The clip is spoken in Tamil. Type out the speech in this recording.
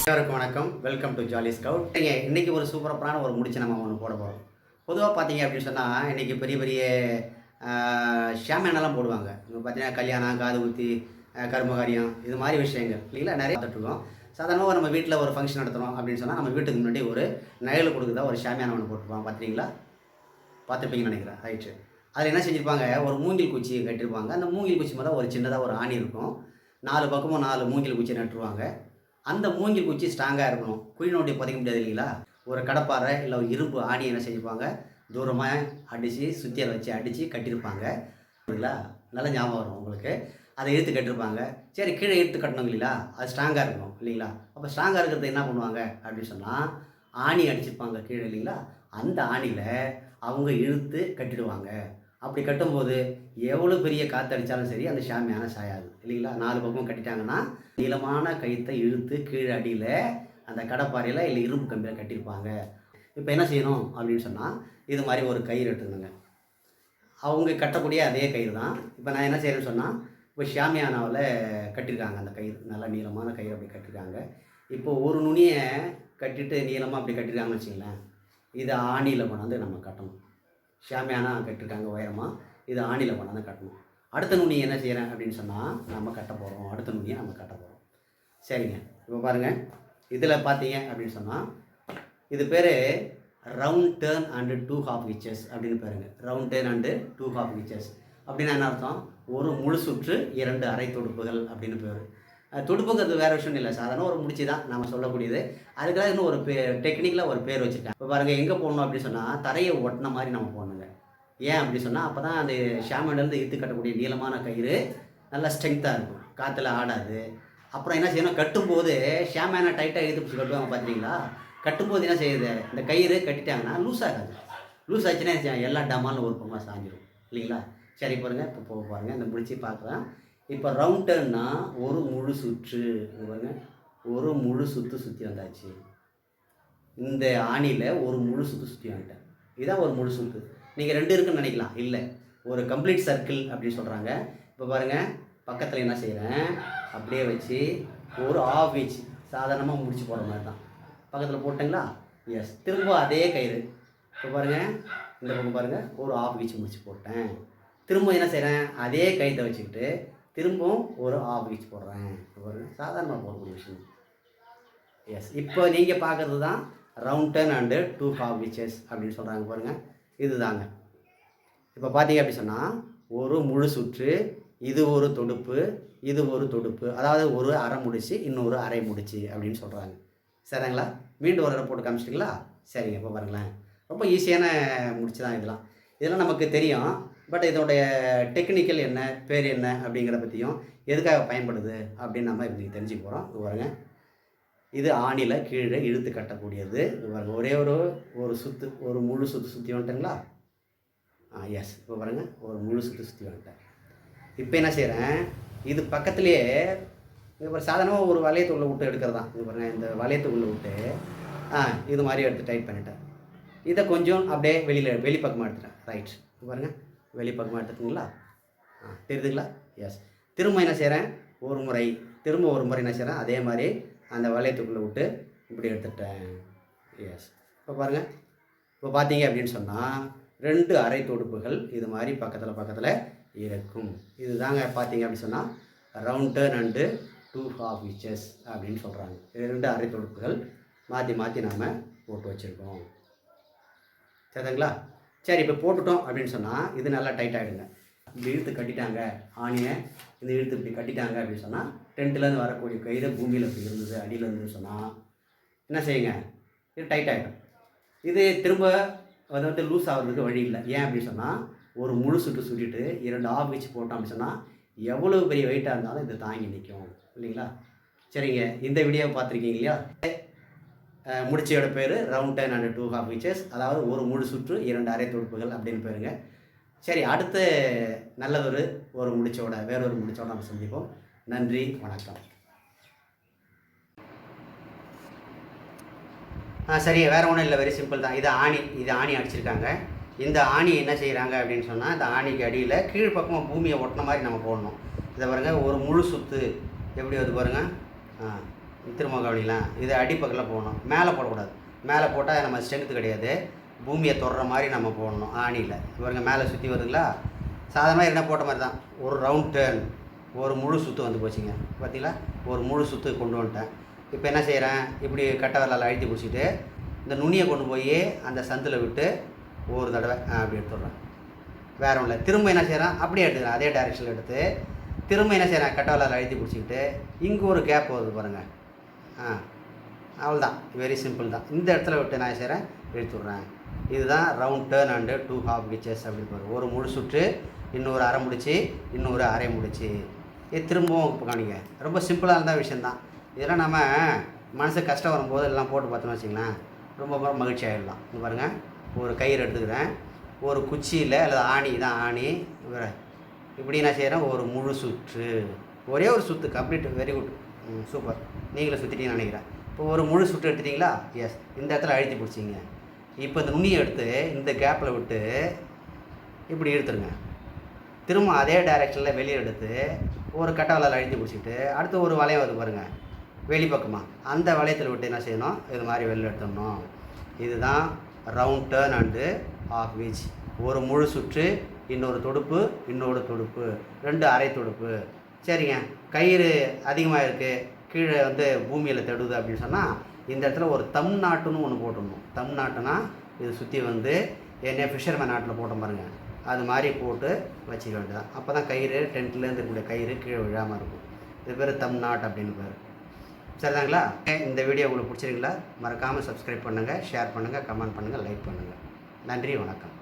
எல்லாருக்கும் வணக்கம். Welcome to jolly scout. இன்றைக்கி ஒரு சூப்பரான ஒரு முடிச்சு நம்ம ஒன்று போட போகிறோம். பொதுவாக பார்த்தீங்க அப்படின்னு சொன்னால் இன்றைக்கி பெரிய பெரிய ஷாமியானெல்லாம் போடுவாங்க. இப்போ பார்த்தீங்கன்னா கல்யாணம், காது குத்தி, கருமகாரியம் இது மாதிரி விஷயங்கள் இல்லைங்களா நிறைய பார்த்துட்ருக்கோம். சாதாரணமாக நம்ம வீட்டில் ஒரு ஃபங்க்ஷன் நடத்துகிறோம் அப்படின்னு சொன்னால் நம்ம வீட்டுக்கு முன்னாடி ஒரு நகையில் கொடுக்குறதா ஒரு ஷாமியான ஒன்று போட்டுருப்பாங்க. பார்த்துருக்கீங்களா? பார்த்துருப்பீங்கன்னு நினைக்கிறேன். ரைட்டு. அதில் என்ன செஞ்சுருப்பாங்க, ஒரு மூங்கில் குச்சி கட்டியிருப்பாங்க. அந்த மூங்கில் குச்சி மேலே ஒரு சின்னதாக ஒரு ஆணி இருக்கும். 4 பக்கமும் 4 மூங்கில் குச்சி நட்டுருவாங்க. அந்த மூங்கில் குச்சி ஸ்ட்ராங்காக இருக்கணும். குழி நோண்டி புதைக்க முடியாது இல்லைங்களா? ஒரு கடப்பாறை இல்லை ஒரு இரும்பு ஆணி என்ன செஞ்சுருப்பாங்க, தூரமாக அடித்து சுத்தியை வச்சு அடித்து கட்டியிருப்பாங்க இல்லைங்களா? நல்லா ஞாபகம் வரும் உங்களுக்கு. அதை இழுத்து கட்டியிருப்பாங்க. சரி, கீழே இழுத்து கட்டணும் இல்லைங்களா? அது ஸ்ட்ராங்காக இருக்கணும் இல்லைங்களா? அப்போ ஸ்ட்ராங்காக இருக்கிறது என்ன பண்ணுவாங்க அப்படின்னு சொன்னால் ஆணி அடிச்சிருப்பாங்க கீழே இல்லைங்களா? அந்த ஆணியில் அவங்க இழுத்து கட்டிடுவாங்க. அப்படி கட்டும்போது எவ்வளோ பெரிய காற்றடித்தாலும் சரி அந்த ஷாமியான சாயாது இல்லைங்களா? 4 பக்கமும் கட்டிட்டாங்கன்னா நீளமான கயிற்றை இழுத்து கீழே அடியில் அந்த கடப்பாறையில் இல்லை இரும்பு கம்பியில் கட்டியிருப்பாங்க. இப்போ என்ன செய்யணும் அப்படின்னு சொன்னால் இது மாதிரி ஒரு கயிறு எடுத்துக்கணுங்க. அவங்க கட்டக்கூடிய அதே கயிறு தான். இப்போ நான் என்ன செய்கிறேன்னு சொன்னால், இப்போ ஷாமியானாவில் கட்டியிருக்காங்க. அந்த கயிறு நல்லா நீளமான கயிறு அப்படி கட்டியிருக்காங்க. இப்போ ஒரு நுனியை கட்டிட்டு நீளமாக அப்படி கட்டியிருக்காங்கன்னு வச்சுங்களேன், இதை ஆணியில் கொண்டாந்து நம்ம கட்டணும். ஷாமியானா கட்டியிருக்காங்க உயரமாக, இது ஆணியில் கொண்டாந்து கட்டணும். அடுத்த நுனி என்ன செய்கிறேன் அப்படின்னு சொன்னால் நம்ம கட்ட போகிறோம். அடுத்த நுனியை நம்ம கட்ட போகிறோம். சரிங்க, இப்போ பாருங்கள். இதில் பார்த்தீங்க அப்படின்னு சொன்னால் இது பேர் round turn and 2 half inches அப்படின்னு பாருங்கள். Round turn and 2 half inches அப்படின்னா என்ன அர்த்தம்? ஒரு முழு சுற்று 2 அரை தொடுப்புகள் அப்படின்னு பேர். துடுப்புங்கிறது வேறு விஷயம் இல்லை, சாதாரண ஒரு முடிச்சு தான் நம்ம சொல்லக்கூடியது. அதுக்காக இன்னும் ஒரு டெக்னிக்கலாக ஒரு பேர் வச்சுருக்கேன். இப்போ பாருங்கள், எங்கே போடணும் அப்படின்னு சொன்னால் தரையை ஒட்டின மாதிரி நம்ம போடணுங்க. ஏன் அப்படி சொன்னால் அப்போ தான் அந்த ஷாமியானிலேருந்து இழுத்து கட்டக்கூடிய நீளமான கயிறு நல்லா ஸ்ட்ரென்த்தாக இருக்கும், காற்றுல ஆடாது. அப்புறம் என்ன செய்யணும், கட்டும்போது ஷாமியானை டைட்டாக இழுத்து பிடிச்சி கட்டுவாங்க பார்த்தீங்களா? கட்டும்போது என்ன செய்யுது, இந்த கயிறு கட்டிட்டாங்கன்னா லூஸ் ஆகாது. லூஸ் ஆச்சுன்னா எல்லா டமாலும் ஒரு பக்கமாக சாஞ்சிடும் இல்லைங்களா? சரி பாருங்கள், இப்போ போக பாருங்கள், இந்த முடிச்சு பார்க்குறேன். இப்போ ரவுண்டர்னா ஒரு முழு சுற்று பாருங்க, ஒரு முழு சுற்றி வந்தாச்சு. இந்த ஆணியில் ஒரு முழு சுற்றி வந்துட்டேன். இதுதான் ஒரு முழு சுற்று. நீங்கள் 2 இருக்குன்னு நினைக்கலாம், இல்லை, ஒரு கம்ப்ளீட் சர்க்கிள் அப்படின்னு சொல்கிறாங்க. இப்போ பாருங்கள், பக்கத்தில் என்ன செய்கிறேன், அப்படியே வச்சு ஒரு ஆஃப் இன்ச் சாதாரணமாக முடிச்சு போடுற மாதிரி தான் பக்கத்தில் போட்டீங்களா? எஸ். திரும்ப அதே கயிறு இப்போ பாருங்கள், இந்த பக்கம் பாருங்கள், ஒரு ஆஃப் இன்ச் முடிச்சு போட்டேன். திரும்ப என்ன செய்கிறேன், அதே கயிற்றை வச்சுக்கிட்டு திரும்பவும் ஒரு ஆஃப் இன்ச் போடுறேன். இப்போ பாருங்கள், சாதாரணமாக போடக்கூடிய விஷயம். எஸ். இப்போ நீங்கள் பார்க்குறது தான் round turn and 2 half inches அப்படின்னு சொல்கிறாங்க பாருங்கள். இது தாங்க. இப்போ பார்த்தீங்க அப்படி சொன்னால் ஒரு முழு சுற்று, இது ஒரு தொடுப்பு, இது ஒரு தொடுப்பு, அதாவது ஒரு அரை முடிச்சு இன்னொரு அரை முடிச்சு அப்படின்னு சொல்கிறாங்க. சரிங்களா? மீண்டும் ஒரு போட்டு காமிச்சிட்டிங்களா? சரிங்க. இப்போ பாருங்களேன், ரொம்ப ஈஸியான முடிச்சு தான் இதெல்லாம் நமக்கு தெரியும். பட் இதோடைய டெக்னிக்கல் என்ன, பேர் என்ன அப்படிங்கிற பற்றியும் எதுக்காக பயன்படுது அப்படின்னு நம்ம இன்றைக்கி தெரிஞ்சுக்க போகிறோம். இது பாருங்கள், இது ஆணியில் கீழே இழுத்து கட்டக்கூடியது. இது பாருங்கள், ஒரே ஒரு சுற்று, ஒரு முழு சுற்றி வந்துட்டுங்களா? எஸ். இப்போ பாருங்கள், ஒரு முழு சுற்றி வந்துட்டேன். இப்போ என்ன செய்கிறேன், இது பக்கத்துலேயே இப்போ சாதாரணமாக ஒரு வளையத்துக்குள்ளே விட்டு எடுக்கிறது தான். இது பாருங்கள், இந்த வளையத்துக்குள்ளே விட்டு இது மாதிரி எடுத்து டைட் பண்ணிட்டேன். இதை கொஞ்சம் அப்படியே வெளிப்பக்கமாக எடுத்துட்டேன். ரைட். இது பாருங்கள், வெளிப்பக்கமாக எடுத்துட்டுங்களா? தெரியுதுங்களா? எஸ். திரும்ப என்ன செய்கிறேன், திரும்ப ஒரு முறை என்ன செய்கிறேன், அதே மாதிரி அந்த வளையத்துக்குள்ளே விட்டு இப்படி எடுத்துட்டேன். எஸ். இப்போ பாருங்கள், இப்போ பார்த்தீங்க அப்படின்னு சொன்னால் 2 அரை தொடுப்புகள் இது மாதிரி பக்கத்தில் இருக்கும். இது தாங்க பார்த்தீங்க அப்படின்னு சொன்னால் round turn and 2 half inches அப்படின்னு சொல்கிறாங்க. 2 அரை தொடுப்புகள் மாற்றி நாம் போட்டு வச்சுருக்கோம். சரிங்களா? சரி, இப்போ போட்டுட்டோம் அப்படின்னு சொன்னால் இது நல்லா டைட் ஆகிடுங்க. இப்படி இழுத்து கட்டிட்டாங்க ஆணியை, இந்த இழுத்து இப்படி கட்டிட்டாங்க அப்படின்னு சொன்னால் டென்ட்லேருந்து வரக்கூடிய கயிறு பூமியில் இப்படி இருந்தது, அடியில் இருந்ததுன்னு சொன்னால் என்ன செய்யுங்க, இது டைட் ஆகிடும். இது திரும்ப அது லூஸ் ஆகிறதுக்கு வழி இல்லை. ஏன் அப்படின்னு சொன்னால் ஒரு முழு சுற்றிட்டு 2 ஆஃப் இன்ச் போட்டோம் அப்படின்னு சொன்னால் எவ்வளோ பெரிய வெயிட்டாக இருந்தாலும் இது தாங்கி நிற்கும் இல்லைங்களா? சரிங்க, இந்த வீடியோவை பார்த்துருக்கீங்க இல்லையா? முடிச்சோட பேர் round turn and 2 half inches, அதாவது ஒரு முழு சுற்று 2 அரை தொடுப்புகள் அப்படின்னு பேருங்க. சரி, அடுத்த நல்லதொரு வேறொரு முடிச்சோட நம்ம சந்திப்போம். நன்றி, வணக்கம். சரி, வேறு ஒன்றும் இல்லை, வெரி சிம்பிள் தான். இது ஆணி அடிச்சிருக்காங்க. இந்த ஆணி என்ன செய்கிறாங்க அப்படின்னு சொன்னால், இந்த ஆணிக்கு அடியில் கீழ்ப்பக்கமாக பூமியை ஒட்டின மாதிரி நம்ம போடணும். இதை பாருங்கள், ஒரு முழு சுற்று எப்படி வருது பாருங்கள். திரும்ப கவனிக்கலாம். இது அடிப்பக்கத்தில் போடணும், மேலே போடக்கூடாது. மேலே போட்டால் நம்ம ஸ்ட்ரென்த்து கிடையாது, பூமியை தொடுற மாதிரி நம்ம போடணும் ஆணியில். இவருங்க மேலே சுற்றி வருதுங்களா, சாதாரணமாக என்ன போட்ட மாதிரி தான். ஒரு ரவுண்ட் டேர்ன், ஒரு முழு சுற்று வந்து போச்சுங்க. பார்த்தீங்களா, ஒரு முழு சுற்று கொண்டு வந்துட்டேன். இப்போ என்ன செய்கிறேன், இப்படி கட்டை விரலால் அழுத்தி பிடிச்சிட்டு இந்த நுனியை கொண்டு போய் அந்த சந்தில் விட்டு ஒரு தடவை அப்படி எடுத்துடுறேன். வேறு ஒன்றும் இல்லை. திரும்ப என்ன செய்கிறேன், அப்படியே எடுத்துக்கிறேன், அதே டைரெக்ஷனில் எடுத்து திரும்ப என்ன செய்கிறேன், கட்டை விரலால் அழுத்தி பிடிச்சிக்கிட்டு இங்கே ஒரு கேப் வருது பாருங்கள். அவ்வளோதான், வெரி சிம்பிள் தான். இந்த இடத்துல விட்டு நான் செய்கிறேன், இழுத்துடுறேன். இதுதான் ரவுண்ட் டேர்ன் அண்டு 2 ஹாஃப் கிச்சஸ் அப்படின்னு பாரு. ஒரு முழு சுற்று, இன்னொரு அரை முடிச்சு, இன்னொரு அரை முடிச்சு. இது திரும்பவும் இப்போ காணிங்க. ரொம்ப சிம்பிளாக இருந்தால் விஷயந்தான். இதெல்லாம் நம்ம மனசுக்கு கஷ்டம் வரும்போது எல்லாம் போட்டு பார்த்தோம்னு வச்சிங்களேன், ரொம்ப மகிழ்ச்சி ஆகிடலாம். இங்கே பாருங்கள், ஒரு கயிறு எடுத்துக்கிறேன், ஒரு குச்சியில் அல்லது ஆணி தான் ஆணி, இப்படி நான் செய்கிறேன், ஒரு முழு சுற்று, ஒரே ஒரு சுற்று கம்ப்ளீட். Very good, super. நீங்களும் சுற்றிட்டீங்கன்னு நினைக்கிறேன். இப்போ ஒரு முழு சுற்று எடுத்துட்டிங்களா, எஸ். இந்த இடத்துல அழுத்தி பிடிச்சிங்க. இப்போ இந்த நுனியை எடுத்து இந்த கேப்பில் விட்டு இப்படி இழுத்துருங்க. திரும்ப அதே டைரெக்ஷனில் வெளியே எடுத்து ஒரு கட்டை விரலால் அழுத்தி பிடிச்சிட்டு அடுத்து ஒரு வளையம் வருது பாருங்கள், வெளிப்பக்கமாக, அந்த வளையத்தில் விட்டு என்ன செய்யணும், இது மாதிரி வெளியில் எடுத்துடணும். இதுதான் round turn and half hitch. ஒரு முழு சுற்று, இன்னொரு தொடுப்பு, இன்னொரு தொடுப்பு, 2 அரை தொடுப்பு. சரிங்க, கயிறு அதிகமாக இருக்குது, கீழே வந்து பூமியில் தடுது அப்படின்னு சொன்னால் இந்த இடத்துல ஒரு தம் நாட்டுன்னு ஒன்று போட்டுடணும். தம் நாட்டுனா இது சுற்றி வந்து என்ன ஃபிஷர்மேன் நாட்டில் போட்டோம் பாருங்கள், அது மாதிரி போட்டு வச்சுக்க வேண்டியதான். அப்போ தான் கயிறு டென்ட்லேருந்து இருக்கக்கூடிய கயிறு கீழே விழாமல் இருக்கும். இது பேர் தம் நாட் அப்படின்னு பேர். சரிதாங்களா? இந்த வீடியோ உங்களுக்கு பிடிச்சிருங்களா? மறக்காமல் சப்ஸ்கிரைப் பண்ணுங்கள், ஷேர் பண்ணுங்கள், கமெண்ட் பண்ணுங்கள், லைக் பண்ணுங்கள். நன்றி, வணக்கம்.